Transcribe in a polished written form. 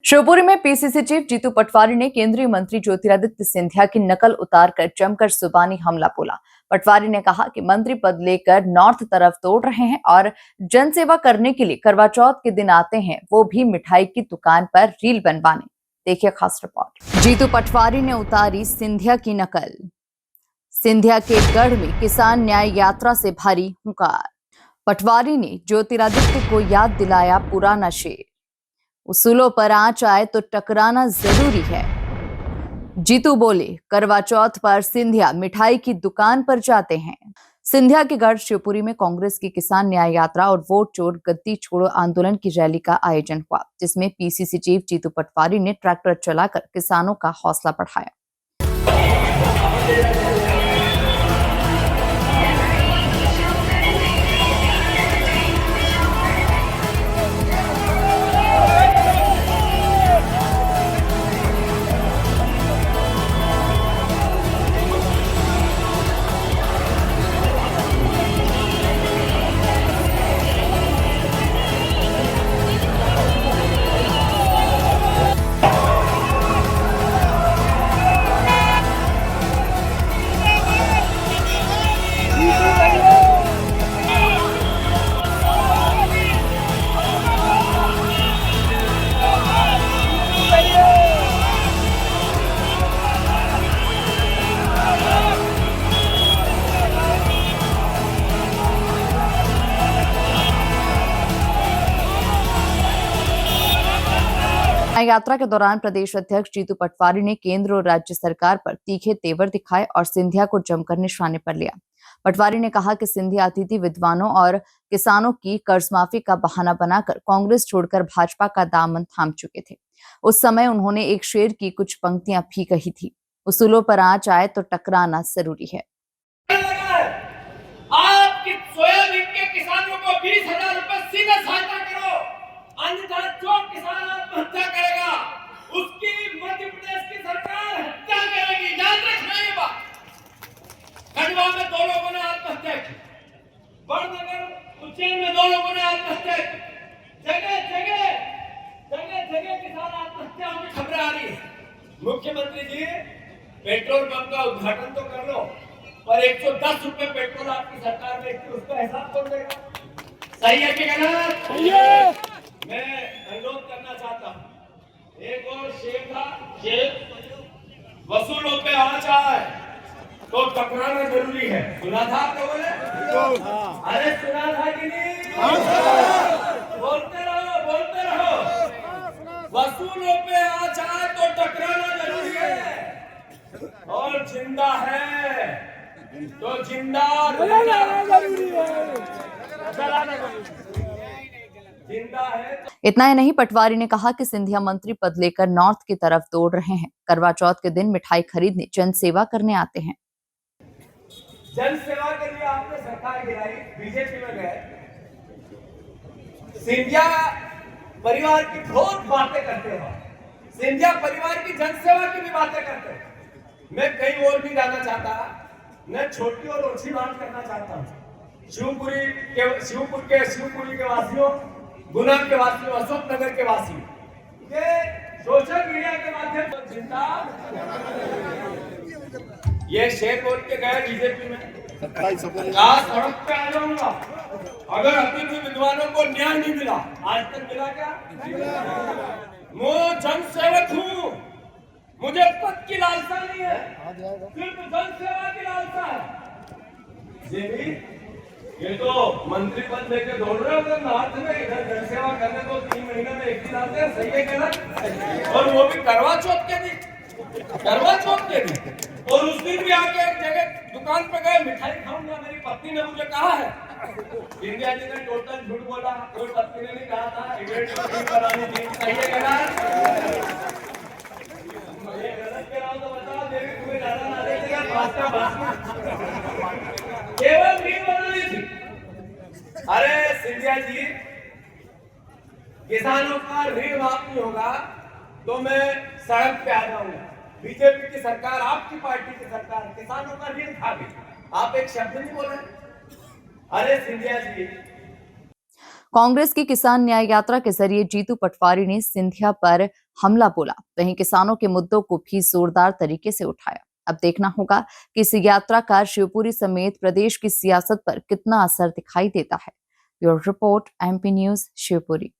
शिवपुरी में PCC chief Jitu Patwari ने केंद्रीय मंत्री ज्योतिरादित्य सिंधिया की नकल उतारकर जमकर जुबानी हमला बोला। पटवारी ने कहा कि मंत्री पद लेकर नॉर्थ तरफ दौड़ रहे हैं और जनसेवा करने के लिए करवा चौथ के दिन आते हैं, वो भी मिठाई की दुकान पर रील बनवाने। देखिए खास रिपोर्ट। जीतू पटवारी ने उतारी सिंधिया की नकल। सिंधिया के गढ़ में किसान न्याय यात्रा से भरी हुंकार। पटवारी ने ज्योतिरादित्य को याद दिलाया पुराना शेर, उसूलों पर आंच आए तो टकराना जरूरी है। जीतू बोले, करवा चौथ पर सिंधिया मिठाई की दुकान पर जाते हैं। सिंधिया के गढ़ शिवपुरी में कांग्रेस की किसान न्याय यात्रा और वोट चोर गद्दी छोड़ो आंदोलन की रैली का आयोजन हुआ, जिसमें पीसीसी चीफ जीतू पटवारी ने ट्रैक्टर चलाकर किसानों का हौसला बढ़ाया। यात्रा के दौरान प्रदेश अध्यक्ष जीतू पटवारी ने केंद्र और राज्य सरकार पर तीखे तेवर दिखाए और सिंधिया को जमकर निशाने पर लिया। पटवारी ने कहा कि सिंधिया अतिथि विद्वानों और किसानों की कर्ज माफी का बहाना बनाकर कांग्रेस छोड़कर भाजपा का दामन थाम चुके थे। उस समय उन्होंने एक शेर की कुछ पंक्तियां भी कही थी, उसूलों पर आंच आए तो टकराना जरूरी है। आपकी सोयाबीन के किसानों को 20,000 रुपए सीधे सहायता करो, अन्यथा जो किसान आत्महत्या करेगा उसकी मध्य प्रदेश की सरकार हत्या करेगी। याद रखना ये बात। खंडवा में 2 लोगों ने आत्महत्या की, बड़नगर उज्जैन में 2 लोगों ने आत्महत्या की। जगह किसान आत्महत्या की खबरें आ रही है। मुख्यमंत्री जी, पेट्रोल पंप का उद्घाटन तो कर लो, और 110 रुपए पेट्रोल आपकी सरकार में उसका हिसाब कौन देगा? सही है कि गलत? सही है। मैं अनुरोध करना चाहता हूँ, एक और शेर था, शेर वसूलों पे आंच आए तो टकराना जरूरी है। सुना था आप लोगों ने? अरे सुना था कि नहीं? बोलते रहो। वसूलों पे आंच आए तो टकराना जरूरी है, और जिंदा है तो जिंदा जरूरी है। इतना ही नहीं, पटवारी ने कहा कि सिंधिया मंत्री पद लेकर नॉर्थ की तरफ दौड़ रहे हैं। करवा चौथ के दिन मिठाई खरीदने जन सेवा करने आते हैं। जन सेवा के लिए आपने सरकार गिराई, बीजेपी में गए। सिंधिया परिवार की बहुत बातें करते हो, सिंधिया परिवार की जन सेवा की भी बातें करते हो। मैं कहीं और भी जाना चाहता, मैं छोटी और ओछी बात करना चाहता हूँ। शिवपुरी के वासियों, गुना के वासियों, अशोकनगर के वासियों, ये सोशल मीडिया के माध्यम से जिंदा ये शेर बोल के गए बीजेपी में, सड़क पे आ जाऊंगा अगर अतिथि विद्वानों को न्याय नहीं मिला। आज तक मिला क्या? मैं जन सेवक हूँ, मुझे पद की लालसा नहीं है, सिर्फ जन सेवा की लालसा है। ये तो मंत्री पद लेके दौड़ रहे हो नॉर्थ में, इधर जन सेवा करने को 3 महीने में एक दिन आते हैं। सही है कहना? और वो भी करवा चौथ के दिन। और उस दिन भी आके एक जगह दुकान पे गए, मिठाई खाऊंगा, मेरी पत्नी ने मुझे कहा है। इंडिया जी ने टोटल झूठ बोला, कोई पत्नी ने नहीं कहा था, इवेंट करानी थी। सही है कहना? ये गलत कह रहा हूं तो बताओ, मेरी तुम्हें ज्यादा ना देगा, केवल रील बनानी थी। अरे सिंधिया जी, किसानों का ऋण माफ नहीं होगा तो मैं सड़क पे आ जाऊंगा। बीजेपी की सरकार, आपकी पार्टी की सरकार किसानों का ऋण खा गई, आप एक शब्द नहीं बोले। अरे सिंधिया जी, कांग्रेस की किसान न्याय यात्रा के जरिए जीतू पटवारी ने सिंधिया पर हमला बोला, वहीं किसानों के मुद्दों को भी जोरदार तरीके से उठाया। अब देखना होगा कि इस यात्रा का शिवपुरी समेत प्रदेश की सियासत पर कितना असर दिखाई देता है। Bureau report, MP news, Shivpuri.